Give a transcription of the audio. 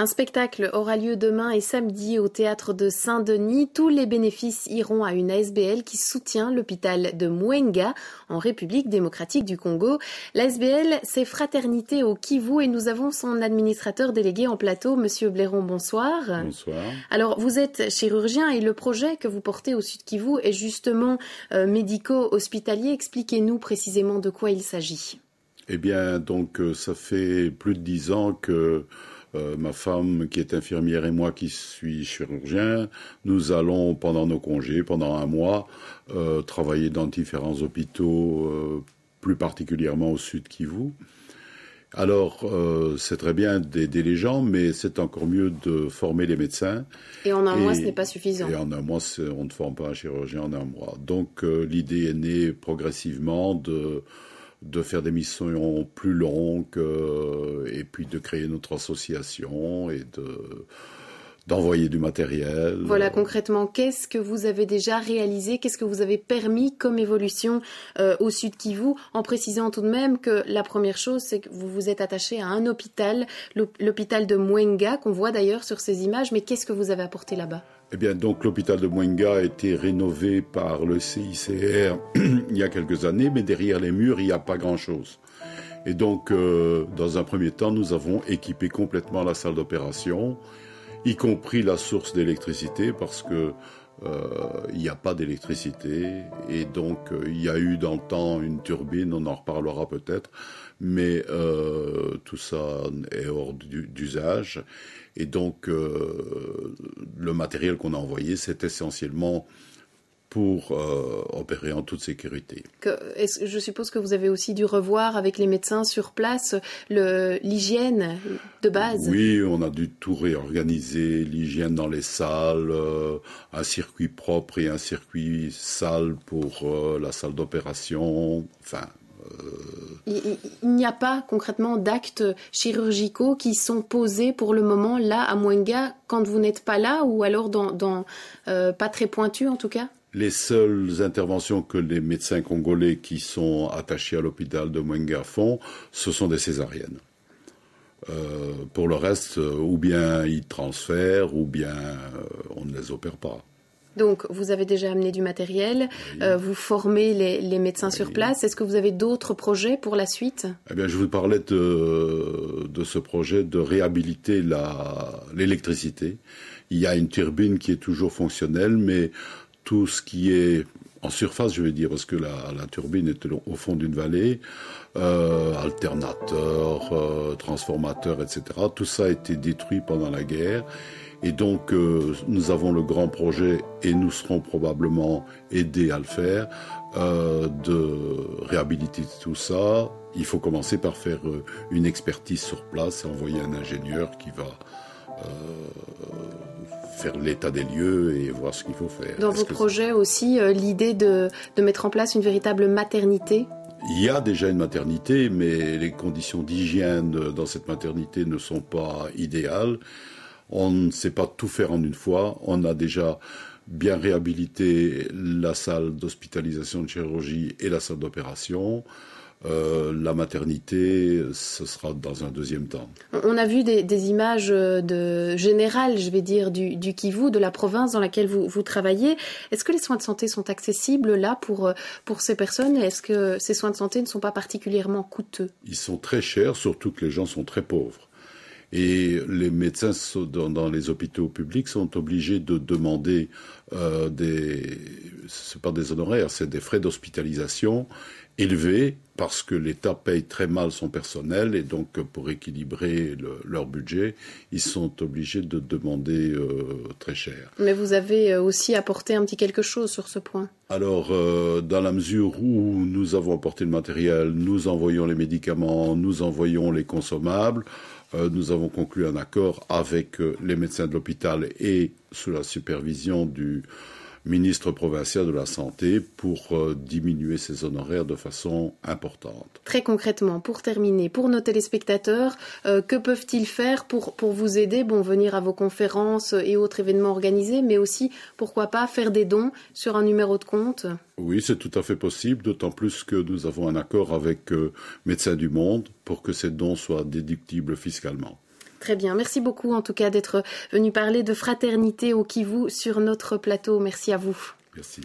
Un spectacle aura lieu demain et samedi au théâtre de Saint-Denis. Tous les bénéfices iront à une ASBL qui soutient l'hôpital de Mwenga en République démocratique du Congo. L'ASBL, c'est Fraternité au Kivu et nous avons son administrateur délégué en plateau, Monsieur Blairon. Bonsoir. Bonsoir. Alors, vous êtes chirurgien et le projet que vous portez au Sud Kivu est justement médico-hospitalier. Expliquez-nous précisément de quoi il s'agit. Eh bien, donc, ça fait plus de 10 ans que ma femme, qui est infirmière, et moi, qui suis chirurgien, nous allons, pendant nos congés, pendant un mois, travailler dans différents hôpitaux, plus particulièrement au Sud Kivu. Alors, c'est très bien d'aider les gens, mais c'est encore mieux de former les médecins. Et en un mois, ce n'est pas suffisant. Et en un mois, on ne forme pas un chirurgien en un mois. Donc, l'idée est née progressivement de faire des missions plus longues et puis de créer notre association et d'envoyer du matériel. Voilà, concrètement, qu'est-ce que vous avez déjà réalisé? Qu'est-ce que vous avez permis comme évolution au Sud Kivu? En précisant tout de même que la première chose, c'est que vous vous êtes attaché à un hôpital, l'hôpital de Mwenga, qu'on voit d'ailleurs sur ces images. Mais qu'est-ce que vous avez apporté là-bas? Eh bien, donc, l'hôpital de Mwenga a été rénové par le CICR il y a quelques années, mais derrière les murs, il n'y a pas grand-chose. Et donc, dans un premier temps, nous avons équipé complètement la salle d'opération, y compris la source d'électricité, parce que il n'y a pas d'électricité. Et donc, il y a eu dans le temps une turbine, on en reparlera peut-être, mais tout ça est hors d'usage. Et donc, le matériel qu'on a envoyé, c'est essentiellement pour opérer en toute sécurité. Je suppose que vous avez aussi dû revoir avec les médecins sur place l'hygiène de base. Oui, on a dû tout réorganiser, l'hygiène dans les salles, un circuit propre et un circuit sale pour la salle d'opération, enfin... Il n'y a pas concrètement d'actes chirurgicaux qui sont posés pour le moment là à Mwenga quand vous n'êtes pas là ou alors pas très pointus en tout cas? Les seules interventions que les médecins congolais qui sont attachés à l'hôpital de Mwenga font, ce sont des césariennes. Pour le reste, ou bien ils transfèrent, ou bien on ne les opère pas. Donc, vous avez déjà amené du matériel, oui. Vous formez les médecins oui. sur place. Est-ce que vous avez d'autres projets pour la suite? Eh bien, je vous parlais de ce projet de réhabiliter l'électricité. Il y a une turbine qui est toujours fonctionnelle, mais tout ce qui est en surface, je vais dire, parce que la turbine est au fond d'une vallée, alternateurs, transformateurs, etc. Tout ça a été détruit pendant la guerre. Et donc, nous avons le grand projet, et nous serons probablement aidés à le faire, de réhabiliter tout ça. Il faut commencer par faire une expertise sur place et envoyer un ingénieur qui va faire l'état des lieux et voir ce qu'il faut faire. Dans vos projets aussi, l'idée de mettre en place une véritable maternité? Il y a déjà une maternité, mais les conditions d'hygiène dans cette maternité ne sont pas idéales. On ne sait pas tout faire en une fois. On a déjà bien réhabilité la salle d'hospitalisation de chirurgie et la salle d'opération. La maternité, ce sera dans un deuxième temps. On a vu des images générales, je vais dire, du Kivu, de la province dans laquelle vous travaillez. Est-ce que les soins de santé sont accessibles là pour ces personnes? Est-ce que ces soins de santé ne sont pas particulièrement coûteux? Ils sont très chers, surtout que les gens sont très pauvres. Et les médecins dans les hôpitaux publics sont obligés de demander c'est pas des honoraires, c'est des frais d'hospitalisation élevés parce que l'État paye très mal son personnel et donc pour équilibrer leur budget, ils sont obligés de demander très cher. Mais vous avez aussi apporté un petit quelque chose sur ce point. Alors, dans la mesure où nous avons apporté le matériel, nous envoyons les médicaments, nous envoyons les consommables, nous avons conclu un accord avec les médecins de l'hôpital et sous la supervision du ministre provincial de la Santé pour diminuer ses honoraires de façon importante. Très concrètement, pour terminer, pour nos téléspectateurs, que peuvent-ils faire pour vous aider, venir à vos conférences et autres événements organisés, mais aussi, pourquoi pas, faire des dons sur un numéro de compte? Oui, c'est tout à fait possible, d'autant plus que nous avons un accord avec Médecins du Monde pour que ces dons soient déductibles fiscalement. Très bien. Merci beaucoup en tout cas d'être venu parler de fraternité au Kivu sur notre plateau. Merci à vous. Merci.